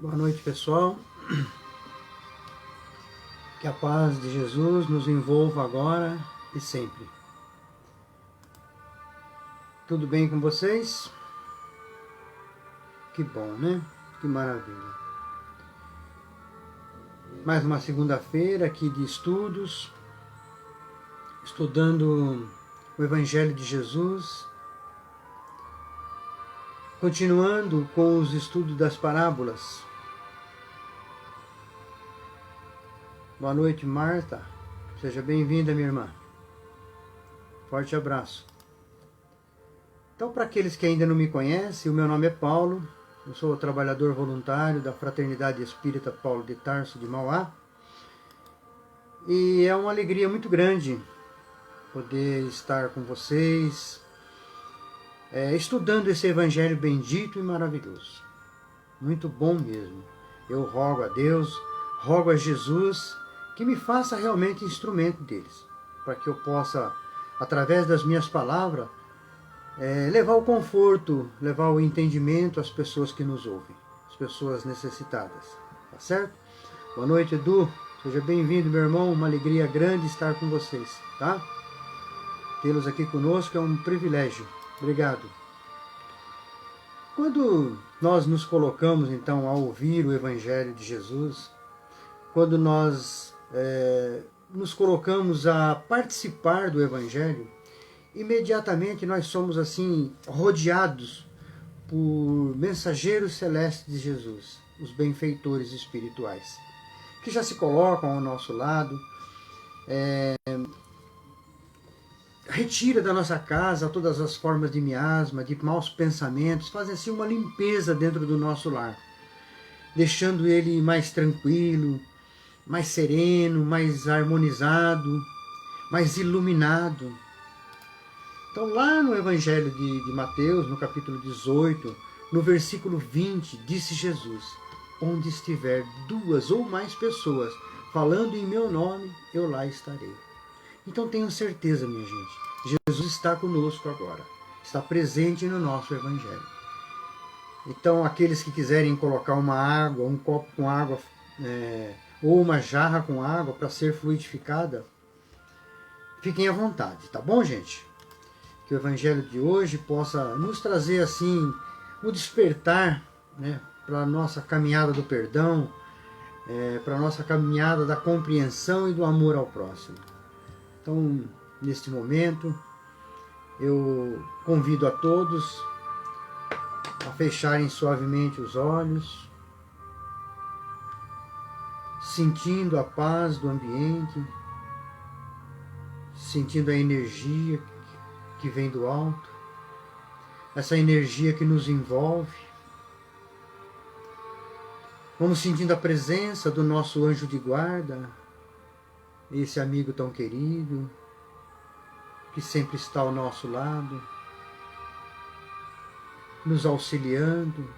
Boa noite, pessoal. Que a paz de Jesus nos envolva agora e sempre. Tudo bem com vocês? Que bom, né? Que maravilha. Mais uma segunda-feira aqui de estudos, estudando o Evangelho de Jesus, continuando com os estudos das parábolas. Boa noite, Marta. Seja bem-vinda, minha irmã. Forte abraço. Então, para aqueles que ainda não me conhecem, o meu nome é Paulo. Eu sou trabalhador voluntário da Fraternidade Espírita Paulo de Tarso de Mauá. E é uma alegria muito grande poder estar com vocês, estudando esse Evangelho bendito e maravilhoso. Muito bom mesmo. Eu rogo a Deus, rogo a Jesus que me faça realmente instrumento deles, para que eu possa, através das minhas palavras, levar o conforto, levar o entendimento às pessoas que nos ouvem, às pessoas necessitadas. Tá certo? Boa noite, Edu. Seja bem-vindo, meu irmão. Uma alegria grande estar com vocês, tá? Tê-los aqui conosco é um privilégio. Obrigado. Quando nós nos colocamos, então, a ouvir o Evangelho de Jesus, quando nós nos colocamos a participar do Evangelho, imediatamente nós somos assim rodeados por mensageiros celestes de Jesus, os benfeitores espirituais, que já se colocam ao nosso lado, retira da nossa casa todas as formas de miasma, de maus pensamentos, fazem assim uma limpeza dentro do nosso lar, deixando ele mais tranquilo, mais sereno, mais harmonizado, mais iluminado. Então, lá no Evangelho de Mateus, no capítulo 18, no versículo 20, disse Jesus: onde estiver 2 ou mais pessoas falando em meu nome, eu lá estarei. Então tenham certeza, minha gente, Jesus está conosco agora, está presente no nosso Evangelho. Então, aqueles que quiserem colocar uma água, um copo com água, ou uma jarra com água para ser fluidificada, fiquem à vontade, tá bom, gente? Que o Evangelho de hoje possa nos trazer assim o despertar, né, para a nossa caminhada do perdão, para a nossa caminhada da compreensão e do amor ao próximo. Então, neste momento, eu convido a todos a fecharem suavemente os olhos, sentindo a paz do ambiente, sentindo a energia que vem do alto, essa energia que nos envolve. Vamos sentindo a presença do nosso anjo de guarda, esse amigo tão querido, que sempre está ao nosso lado, nos auxiliando,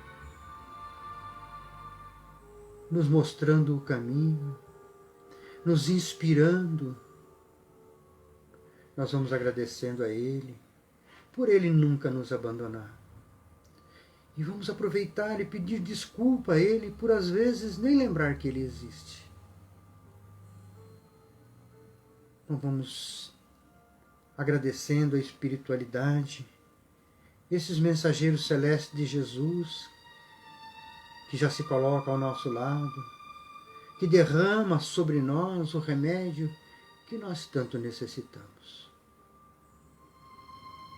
nos mostrando o caminho, nos inspirando. Nós vamos agradecendo a Ele, por Ele nunca nos abandonar. E vamos aproveitar e pedir desculpa a Ele por às vezes nem lembrar que Ele existe. Então vamos agradecendo a espiritualidade, esses mensageiros celestes de Jesus, que já se coloca ao nosso lado, que derrama sobre nós o remédio que nós tanto necessitamos.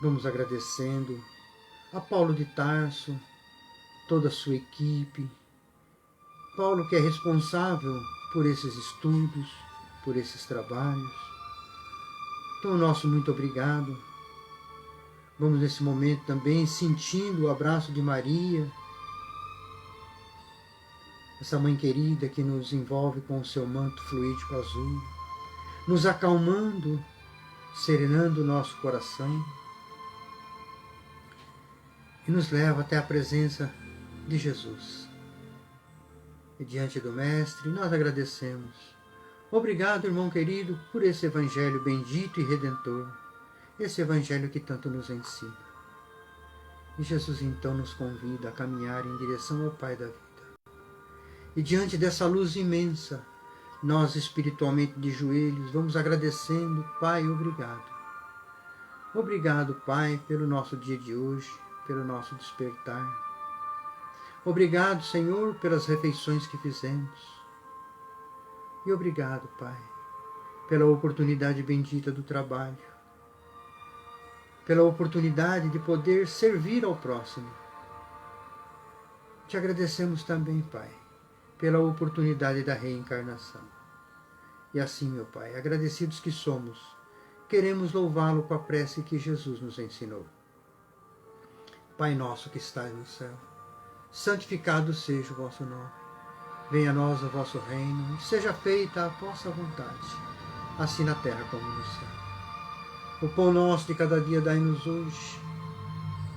Vamos agradecendo a Paulo de Tarso, toda a sua equipe, Paulo que é responsável por esses estudos, por esses trabalhos. Então, nosso muito obrigado. Vamos nesse momento também sentindo o abraço de Maria, essa mãe querida que nos envolve com o seu manto fluídico azul, nos acalmando, serenando o nosso coração e nos leva até a presença de Jesus. E diante do Mestre, nós agradecemos. Obrigado, irmão querido, por esse Evangelho bendito e redentor, esse Evangelho que tanto nos ensina. E Jesus então nos convida a caminhar em direção ao Pai da vida. E diante dessa luz imensa, nós espiritualmente de joelhos, vamos agradecendo, Pai, obrigado. Obrigado, Pai, pelo nosso dia de hoje, pelo nosso despertar. Obrigado, Senhor, pelas refeições que fizemos. E obrigado, Pai, pela oportunidade bendita do trabalho, pela oportunidade de poder servir ao próximo. Te agradecemos também, Pai, pela oportunidade da reencarnação. E assim, meu Pai, agradecidos que somos, queremos louvá-lo com a prece que Jesus nos ensinou. Pai nosso que estais no céu, santificado seja o vosso nome. Venha a nós o vosso reino, e seja feita a vossa vontade, assim na terra como no céu. O pão nosso de cada dia dai-nos hoje.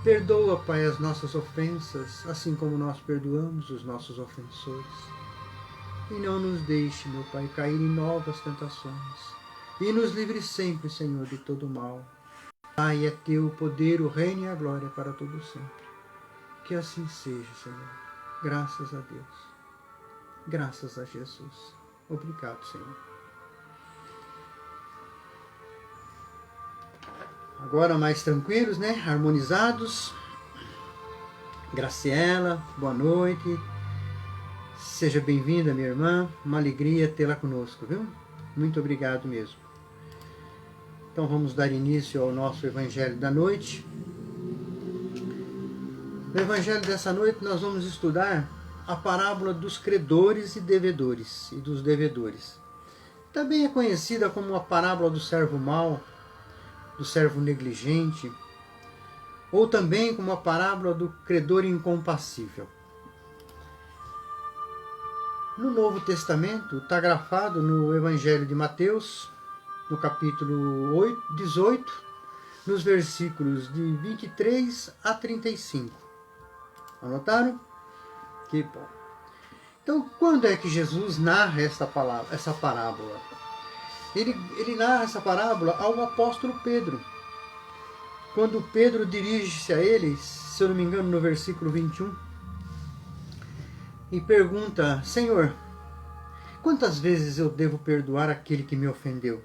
Perdoa, Pai, as nossas ofensas, assim como nós perdoamos os nossos ofensores. E não nos deixe, meu Pai, cair em novas tentações. E nos livre sempre, Senhor, de todo mal. Pai, é teu o poder, o reino e a glória para todo sempre. Que assim seja, Senhor. Graças a Deus. Graças a Jesus. Obrigado, Senhor. Agora mais tranquilos, né? Harmonizados. Graciela, boa noite. Seja bem-vinda, minha irmã. Uma alegria tê-la conosco, viu? Muito obrigado mesmo. Então vamos dar início ao nosso Evangelho da noite. No Evangelho dessa noite nós vamos estudar a parábola dos credores e dos devedores. Também é conhecida como a parábola do servo mau, do servo negligente, ou também como a parábola do credor incompassível. No Novo Testamento está grafado no Evangelho de Mateus, no capítulo 18, nos versículos de 23 a 35. Anotaram? Que bom. Então, quando é que Jesus narra essa parábola? Ele narra essa parábola ao apóstolo Pedro. Quando Pedro dirige-se a ele, se eu não me engano, no versículo 21, e pergunta: Senhor, quantas vezes eu devo perdoar aquele que me ofendeu?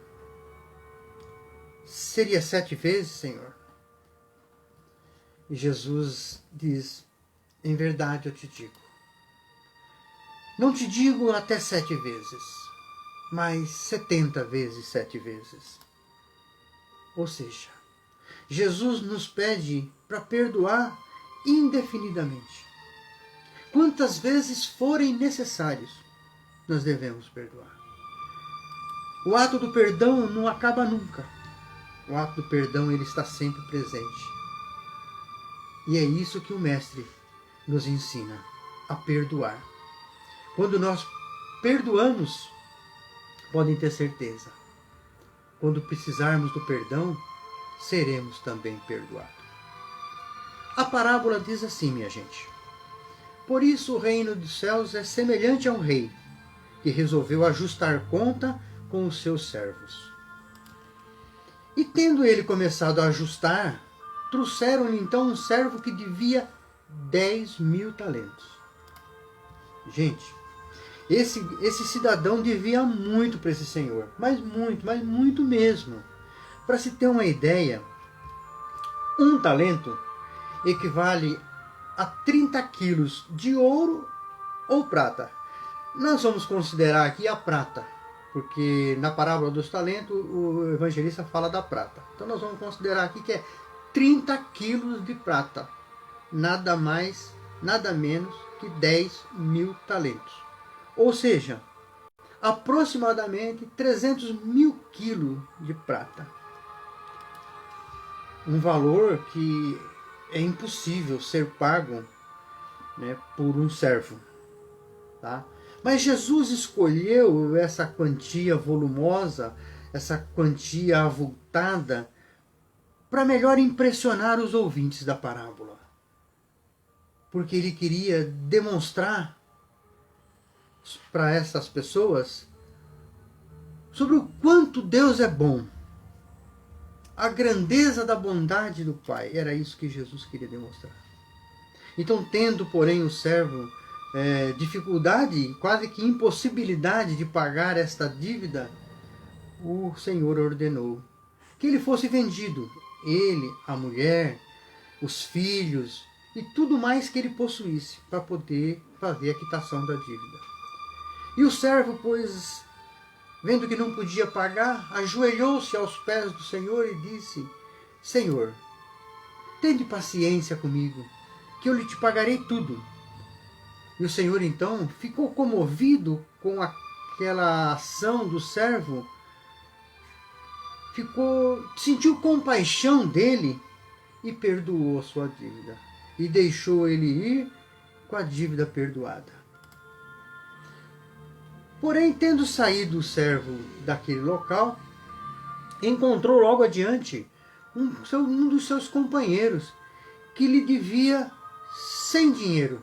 Seria 7 vezes, Senhor? E Jesus diz: em verdade eu te digo. Não te digo até 7 vezes, mas 70 vezes 7 vezes. Ou seja, Jesus nos pede para perdoar indefinidamente. Quantas vezes forem necessários, nós devemos perdoar. O ato do perdão não acaba nunca. O ato do perdão, ele está sempre presente. E é isso que o Mestre nos ensina, a perdoar. Quando nós perdoamos, podem ter certeza, quando precisarmos do perdão, seremos também perdoados. A parábola diz assim, minha gente: por isso o reino dos céus é semelhante a um rei que resolveu ajustar conta com os seus servos. E tendo ele começado a ajustar, trouxeram-lhe então um servo que devia 10.000 talentos. Gente, esse cidadão devia muito para esse senhor, mas muito mesmo. Para se ter uma ideia, um talento equivale a 30 quilos de ouro ou prata. Nós vamos considerar aqui a prata, porque na parábola dos talentos o evangelista fala da prata. Então nós vamos considerar aqui que é 30 quilos de prata. Nada mais, nada menos que 10.000 talentos. Ou seja, aproximadamente 300.000 quilos de prata. Um valor que é impossível ser pago, né, por um servo. Tá? Mas Jesus escolheu essa quantia volumosa, essa quantia avultada, para melhor impressionar os ouvintes da parábola. Porque ele queria demonstrar para essas pessoas sobre o quanto Deus é bom. A grandeza da bondade do Pai. Era isso que Jesus queria demonstrar. Então, tendo, porém, o servo dificuldade, quase que impossibilidade de pagar esta dívida, o Senhor ordenou que ele fosse vendido, ele, a mulher, os filhos e tudo mais que ele possuísse, para poder fazer a quitação da dívida. E o servo, pois, vendo que não podia pagar, ajoelhou-se aos pés do Senhor e disse: Senhor, tende paciência comigo, que eu lhe te pagarei tudo. E o Senhor então ficou comovido com aquela ação do servo, sentiu compaixão dele e perdoou a sua dívida. E deixou ele ir com a dívida perdoada. Porém, tendo saído o servo daquele local, encontrou logo adiante um dos seus companheiros, que lhe devia 100 dinheiro,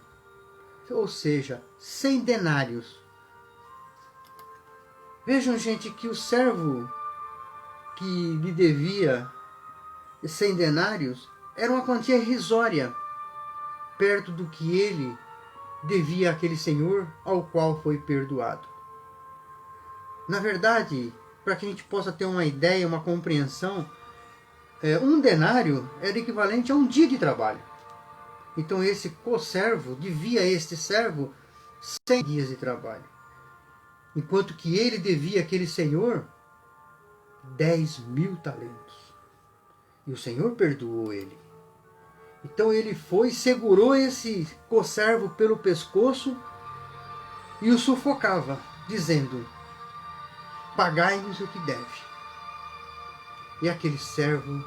ou seja, 100 denários. Vejam, gente, que o servo que lhe devia 100 denários era uma quantia irrisória, perto do que ele devia àquele senhor ao qual foi perdoado. Na verdade, para que a gente possa ter uma ideia, uma compreensão, um denário era equivalente a um dia de trabalho. Então esse co-servo devia a este servo 100 dias de trabalho, enquanto que ele devia àquele senhor 10.000 talentos. E o Senhor perdoou ele. Então ele foi, segurou esse co-servo pelo pescoço e o sufocava, dizendo: pagai-nos o que deve. E aquele servo,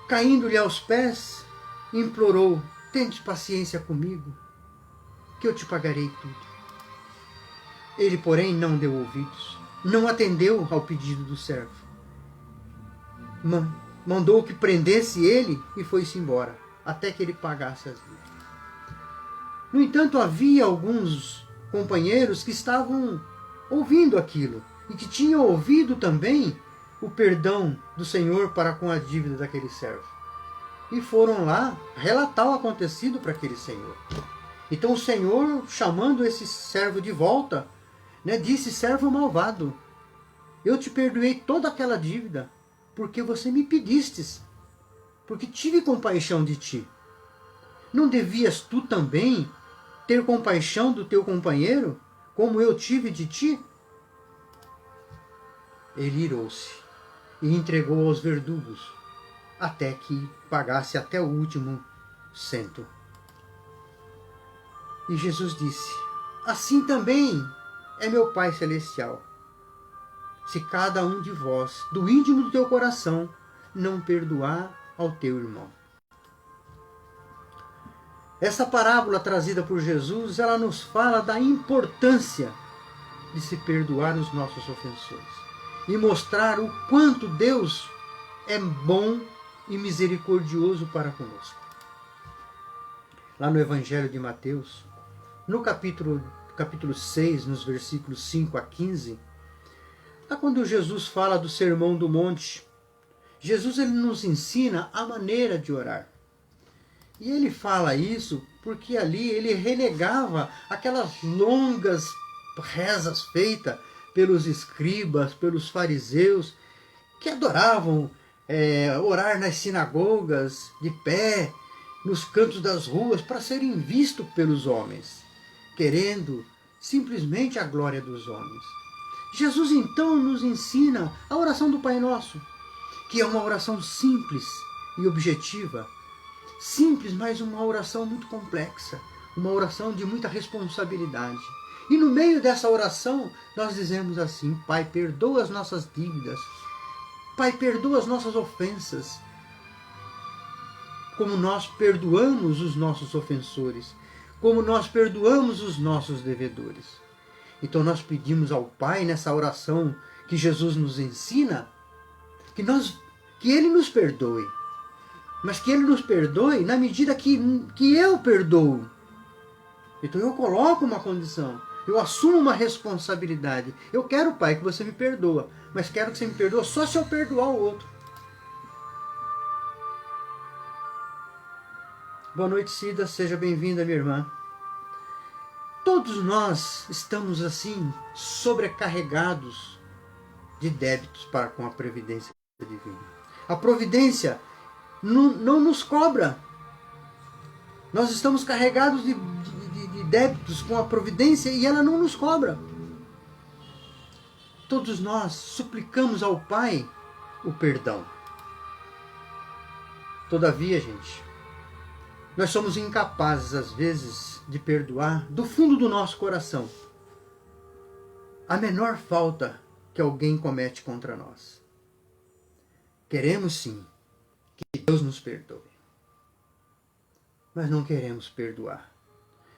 caindo-lhe aos pés, implorou: tende paciência comigo, que eu te pagarei tudo. Ele, porém, não deu ouvidos, não atendeu ao pedido do servo. Mandou que prendesse ele e foi-se embora, até que ele pagasse as dívidas. No entanto, havia alguns companheiros que estavam ouvindo aquilo e que tinham ouvido também o perdão do Senhor para com a dívida daquele servo. E foram lá relatar o acontecido para aquele senhor. Então o Senhor, chamando esse servo de volta, disse: servo malvado, eu te perdoei toda aquela dívida, porque você me pedistes, porque tive compaixão de ti. Não devias tu também ter compaixão do teu companheiro, como eu tive de ti? Ele irou-se e entregou aos verdugos, até que pagasse até o último cento. E Jesus disse: assim também é meu Pai Celestial, se cada um de vós, do íntimo do teu coração, não perdoar ao teu irmão. Essa parábola trazida por Jesus, ela nos fala da importância de se perdoar os nossos ofensores e mostrar o quanto Deus é bom e misericordioso para conosco. Lá no Evangelho de Mateus, no capítulo 6, nos versículos 5 a 15, é quando Jesus fala do Sermão do Monte. Jesus, ele nos ensina a maneira de orar. E ele fala isso porque ali ele renegava aquelas longas rezas feitas pelos escribas, pelos fariseus, que adoravam orar nas sinagogas, de pé, nos cantos das ruas, para serem vistos pelos homens, querendo simplesmente a glória dos homens. Jesus então nos ensina a oração do Pai Nosso, que é uma oração simples e objetiva. Simples, mas uma oração muito complexa, uma oração de muita responsabilidade. E no meio dessa oração, nós dizemos assim: Pai, perdoa as nossas dívidas, Pai, perdoa as nossas ofensas, como nós perdoamos os nossos ofensores, como nós perdoamos os nossos devedores. Então nós pedimos ao Pai, nessa oração que Jesus nos ensina, que Ele nos perdoe. Mas que Ele nos perdoe na medida que eu perdoo. Então eu coloco uma condição, eu assumo uma responsabilidade. Eu quero, Pai, que você me perdoa, mas quero que você me perdoe só se eu perdoar o outro. Boa noite, Cida, seja bem-vinda, minha irmã. Todos nós estamos assim sobrecarregados de débitos para com a previdência divina. A providência não nos cobra. Nós estamos carregados de débitos com a providência e ela não nos cobra. Todos nós suplicamos ao Pai o perdão. Todavia, gente, nós somos incapazes, às vezes, de perdoar do fundo do nosso coração a menor falta que alguém comete contra nós. Queremos sim que Deus nos perdoe, mas não queremos perdoar.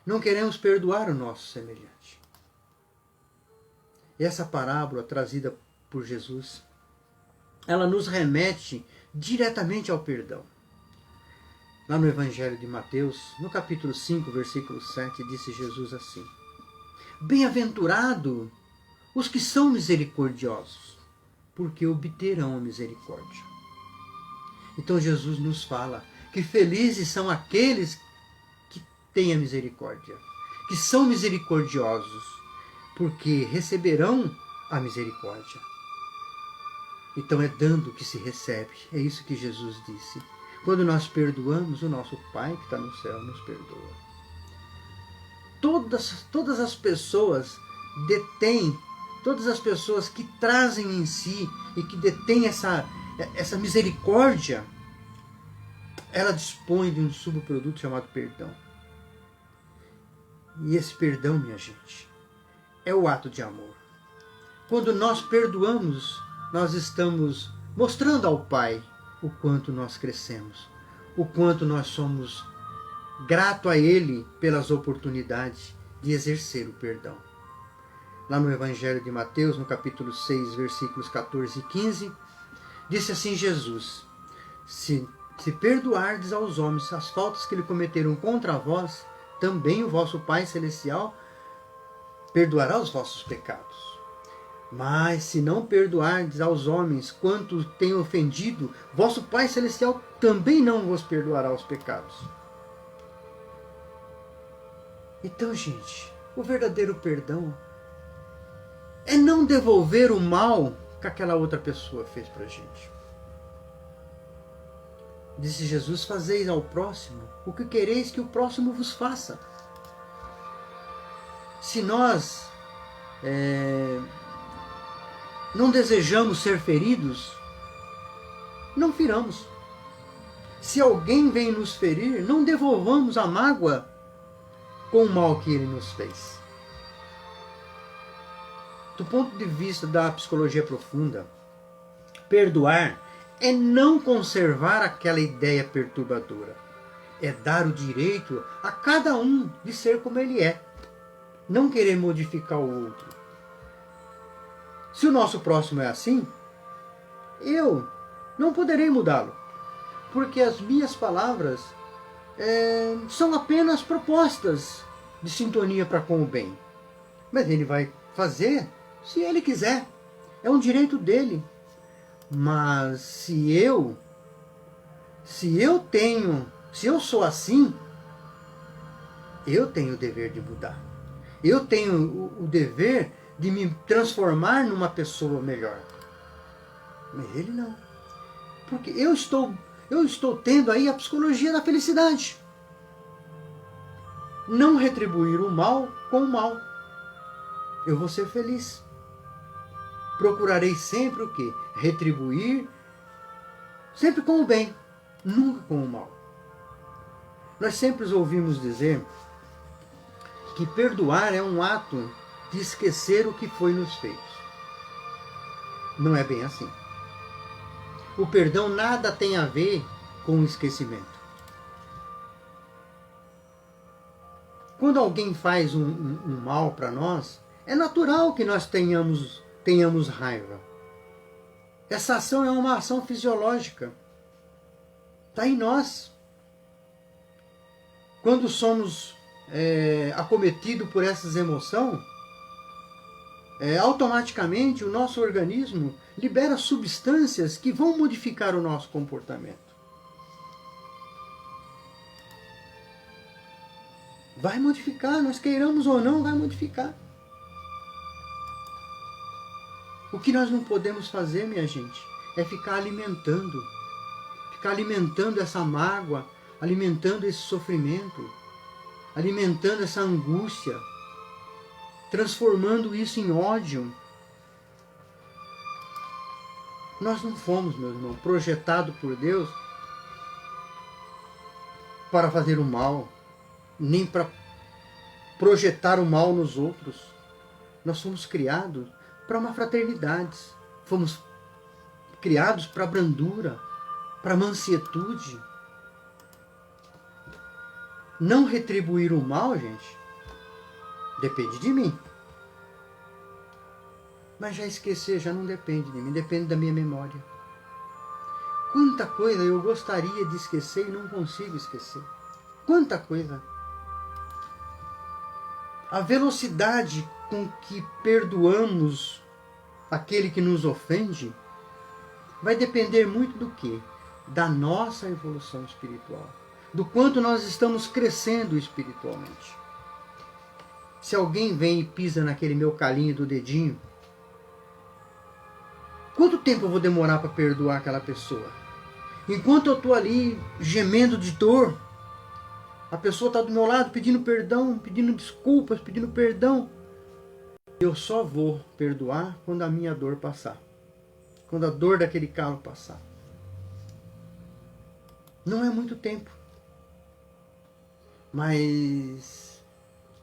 Não queremos perdoar o nosso semelhante. E essa parábola trazida por Jesus, ela nos remete diretamente ao perdão. Lá no Evangelho de Mateus, no capítulo 5, versículo 7, disse Jesus assim: Bem-aventurado os que são misericordiosos, porque obterão a misericórdia. Então Jesus nos fala que felizes são aqueles que têm a misericórdia, que são misericordiosos, porque receberão a misericórdia. Então é dando que se recebe, é isso que Jesus disse. Quando nós perdoamos, o nosso Pai que está no céu nos perdoa. Todas as pessoas detêm, todas as pessoas que trazem em si e que detêm essa misericórdia, ela dispõe de um subproduto chamado perdão. E esse perdão, minha gente, é o ato de amor. Quando nós perdoamos, nós estamos mostrando ao Pai o quanto nós crescemos, o quanto nós somos gratos a Ele pelas oportunidades de exercer o perdão. Lá no Evangelho de Mateus, no capítulo 6, versículos 14 e 15, disse assim Jesus: Se perdoardes aos homens as faltas que lhe cometeram contra vós, também o vosso Pai Celestial perdoará os vossos pecados. Mas se não perdoardes aos homens quanto têm ofendido, vosso Pai Celestial também não vos perdoará os pecados. Então, gente, o verdadeiro perdão é não devolver o mal que aquela outra pessoa fez para a gente. Disse Jesus: fazeis ao próximo o que quereis que o próximo vos faça. Se nós não desejamos ser feridos, não firamos. Se alguém vem nos ferir, não devolvamos a mágoa com o mal que ele nos fez. Do ponto de vista da psicologia profunda, perdoar é não conservar aquela ideia perturbadora. É dar o direito a cada um de ser como ele é. Não querer modificar o outro. Se o nosso próximo é assim, eu não poderei mudá-lo, porque as minhas palavras são apenas propostas de sintonia para com o bem. Mas ele vai fazer se ele quiser, é um direito dele. Mas se eu sou assim, eu tenho o dever de mudar. Eu tenho o dever de me transformar numa pessoa melhor. Mas ele não. Porque eu estou tendo aí a psicologia da felicidade. Não retribuir o mal com o mal. Eu vou ser feliz. Procurarei sempre o quê? Retribuir sempre com o bem, nunca com o mal. Nós sempre ouvimos dizer que perdoar é um ato de esquecer o que foi nos feito. Não é bem assim. O perdão nada tem a ver com o esquecimento. Quando alguém faz um mal para nós, é natural que nós tenhamos raiva. Essa ação é uma ação fisiológica. Está em nós. Quando somos acometidos por essas emoções, automaticamente o nosso organismo libera substâncias que vão modificar o nosso comportamento. Vai modificar, nós queiramos ou não, vai modificar. O que nós não podemos fazer, minha gente, é ficar alimentando essa mágoa, alimentando esse sofrimento, alimentando essa angústia, transformando isso em ódio. Nós não fomos, meu irmão, projetados por Deus para fazer o mal, nem para projetar o mal nos outros. Nós fomos criados para uma fraternidade. Fomos criados para brandura, para mansietude. Não retribuir o mal, gente, depende de mim. Mas já esquecer já não depende de mim, depende da minha memória. Quanta coisa eu gostaria de esquecer e não consigo esquecer. Quanta coisa. A velocidade com que perdoamos aquele que nos ofende vai depender muito do quê? Da nossa evolução espiritual. Do quanto nós estamos crescendo espiritualmente. Se alguém vem e pisa naquele meu calinho do dedinho, quanto tempo eu vou demorar para perdoar aquela pessoa? Enquanto eu estou ali gemendo de dor, a pessoa está do meu lado pedindo perdão, pedindo desculpas, pedindo perdão. Eu só vou perdoar quando a minha dor passar. Quando a dor daquele calo passar. Não é muito tempo. Mas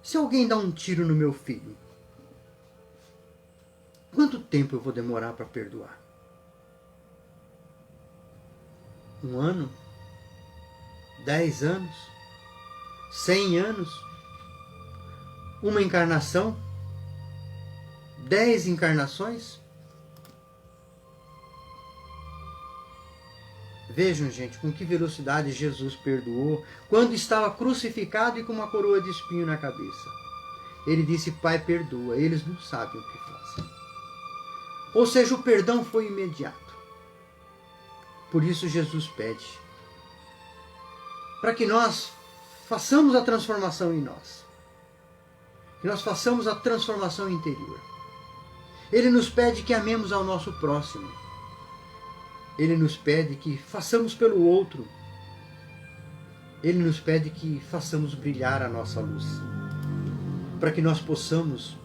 se alguém dá um tiro no meu filho, quanto tempo eu vou demorar para perdoar? 1 ano? 10 anos? 100 anos? Uma encarnação? 10 encarnações? Vejam, gente, com que velocidade Jesus perdoou quando estava crucificado e com uma coroa de espinho na cabeça. Ele disse: Pai, perdoa, eles não sabem o que fazem. Ou seja, o perdão foi imediato. Por isso Jesus pede para que nós façamos a transformação em nós. Que nós façamos a transformação interior. Ele nos pede que amemos ao nosso próximo. Ele nos pede que façamos pelo outro. Ele nos pede que façamos brilhar a nossa luz. Para que nós possamos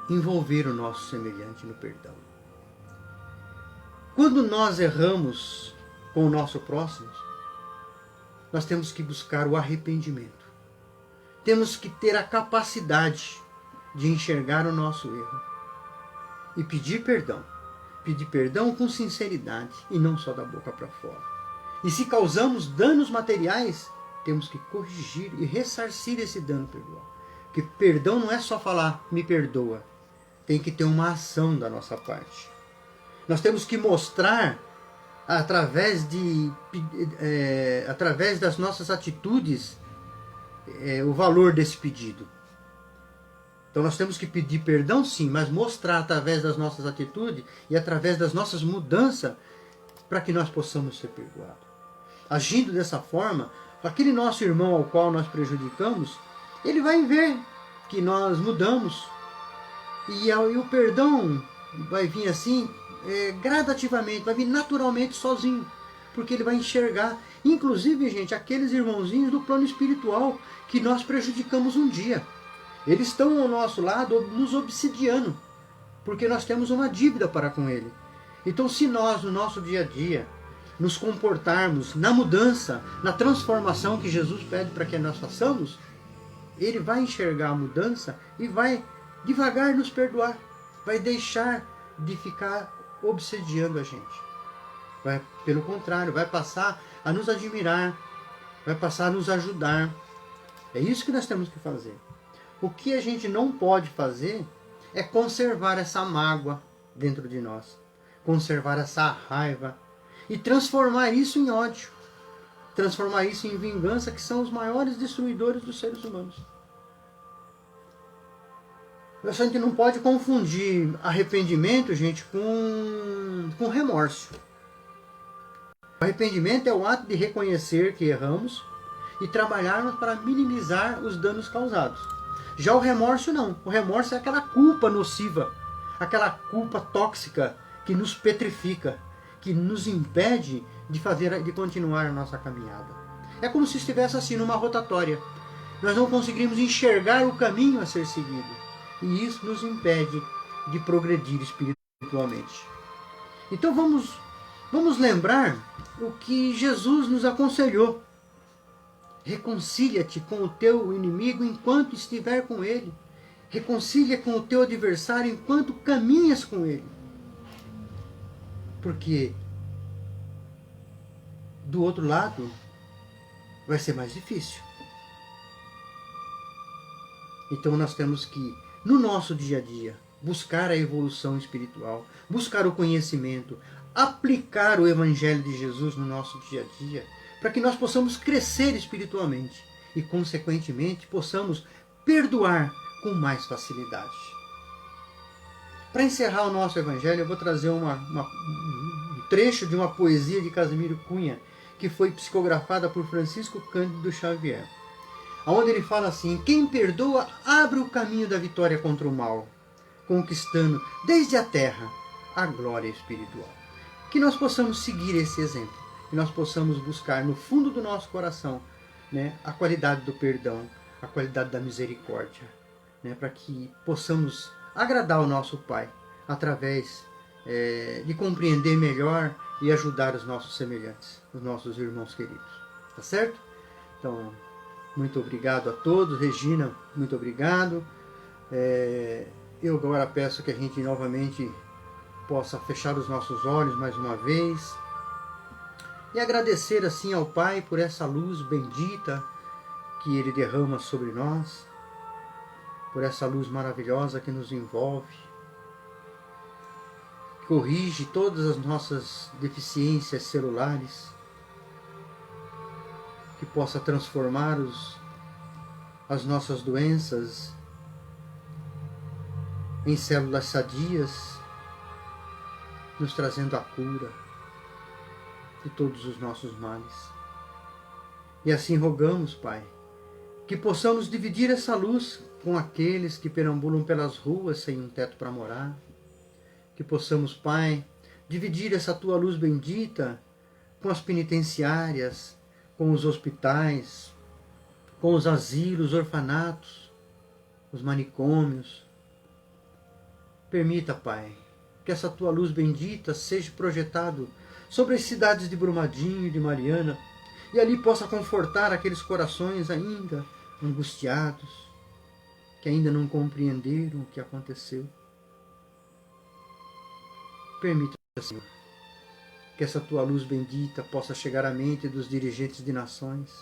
envolver o nosso semelhante no perdão. Quando nós erramos com o nosso próximo, nós temos que buscar o arrependimento. Temos que ter a capacidade de enxergar o nosso erro e pedir perdão. Pedir perdão com sinceridade e não só da boca para fora. E se causamos danos materiais, temos que corrigir e ressarcir esse dano pessoal. Porque perdão não é só falar, me perdoa. Tem que ter uma ação da nossa parte. Nós temos que mostrar, através das nossas atitudes, o valor desse pedido. Então nós temos que pedir perdão, sim, mas mostrar através das nossas atitudes e através das nossas mudanças para que nós possamos ser perdoados. Agindo dessa forma, aquele nosso irmão ao qual nós prejudicamos, ele vai ver que nós mudamos. E o perdão vai vir assim, gradativamente, vai vir naturalmente sozinho. Porque ele vai enxergar, inclusive, gente, aqueles irmãozinhos do plano espiritual que nós prejudicamos um dia. Eles estão ao nosso lado nos obsidiando, porque nós temos uma dívida para com ele. Então, se nós, no nosso dia a dia, nos comportarmos na mudança, na transformação que Jesus pede para que nós façamos, ele vai enxergar a mudança e vai devagar nos perdoar. Vai deixar de ficar obsediando a gente. Vai, pelo contrário, vai passar a nos admirar, vai passar a nos ajudar. É isso que nós temos que fazer. O que a gente não pode fazer é conservar essa mágoa dentro de nós, conservar essa raiva e transformar isso em ódio, transformar isso em vingança, que são os maiores destruidores dos seres humanos. A gente não pode confundir arrependimento, gente, com remorso. O arrependimento é o ato de reconhecer que erramos e trabalharmos para minimizar os danos causados. Já o remorso não. O remorso é aquela culpa nociva, aquela culpa tóxica que nos petrifica, que nos impede de continuar a nossa caminhada. É como se estivesse assim numa rotatória. Nós não conseguimos enxergar o caminho a ser seguido. E isso nos impede de progredir espiritualmente. Então vamos lembrar o que Jesus nos aconselhou. Reconcilia-te com o teu inimigo enquanto estiver com ele. Reconcilia com o teu adversário enquanto caminhas com ele. Porque do outro lado vai ser mais difícil. Então nós temos que, no nosso dia a dia, buscar a evolução espiritual, buscar o conhecimento, aplicar o Evangelho de Jesus no nosso dia a dia, para que nós possamos crescer espiritualmente e, consequentemente, possamos perdoar com mais facilidade. Para encerrar o nosso Evangelho, eu vou trazer um trecho de uma poesia de Casimiro Cunha, que foi psicografada por Francisco Cândido Xavier, onde ele fala assim: quem perdoa abre o caminho da vitória contra o mal, conquistando desde a terra a glória espiritual. Que nós possamos seguir esse exemplo, que nós possamos buscar no fundo do nosso coração, né, a qualidade do perdão, a qualidade da misericórdia, né, para que possamos agradar o nosso Pai através de compreender melhor e ajudar os nossos semelhantes, os nossos irmãos queridos. Tá certo? Então, muito obrigado a todos. Regina, muito obrigado. Eu agora peço que a gente novamente possa fechar os nossos olhos mais uma vez e agradecer assim ao Pai por essa luz bendita que Ele derrama sobre nós, por essa luz maravilhosa que nos envolve, corrige todas as nossas deficiências celulares, que possa transformar as nossas doenças em células sadias, nos trazendo a cura de todos os nossos males. E assim rogamos, Pai, que possamos dividir essa luz com aqueles que perambulam pelas ruas sem um teto para morar. Que possamos, Pai, dividir essa Tua luz bendita com as penitenciárias, com os hospitais, com os asilos, orfanatos, os manicômios. Permita, Pai, que essa Tua luz bendita seja projetado sobre as cidades de Brumadinho e de Mariana, e ali possa confortar aqueles corações ainda angustiados, que ainda não compreenderam o que aconteceu. Permita, Senhor, que essa Tua luz bendita possa chegar à mente dos dirigentes de nações,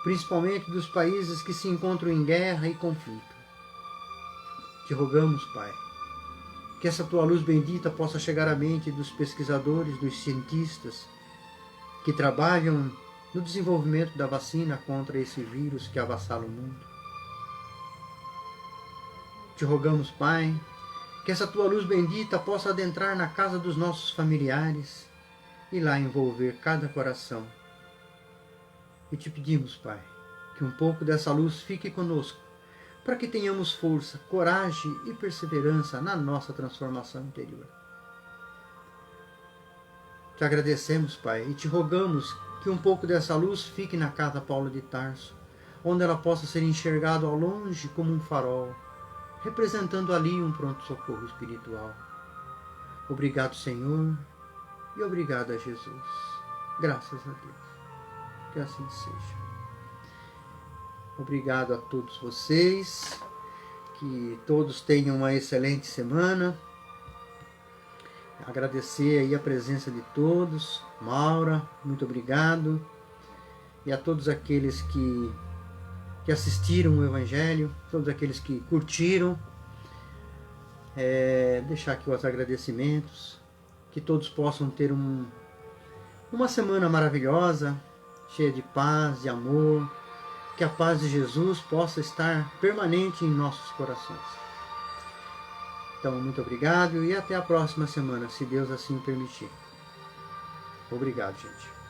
principalmente dos países que se encontram em guerra e conflito. Te rogamos, Pai, que essa Tua luz bendita possa chegar à mente dos pesquisadores, dos cientistas que trabalham no desenvolvimento da vacina contra esse vírus que avassala o mundo. Te rogamos, Pai, que essa Tua luz bendita possa adentrar na casa dos nossos familiares e lá envolver cada coração. E te pedimos, Pai, que um pouco dessa luz fique conosco, para que tenhamos força, coragem e perseverança na nossa transformação interior. Te agradecemos, Pai, e te rogamos que um pouco dessa luz fique na casa Paulo de Tarso, onde ela possa ser enxergada ao longe como um farol, representando ali um pronto-socorro espiritual. Obrigado, Senhor, e obrigado a Jesus. Graças a Deus. Que assim seja. Obrigado a todos vocês, que todos tenham uma excelente semana. Agradecer aí a presença de todos. Maura, muito obrigado. E a todos aqueles que assistiram o Evangelho, todos aqueles que curtiram. Deixar aqui os agradecimentos. Que todos possam ter uma semana maravilhosa, cheia de paz, de amor. Que a paz de Jesus possa estar permanente em nossos corações. Então, muito obrigado e até a próxima semana, se Deus assim permitir. Obrigado, gente.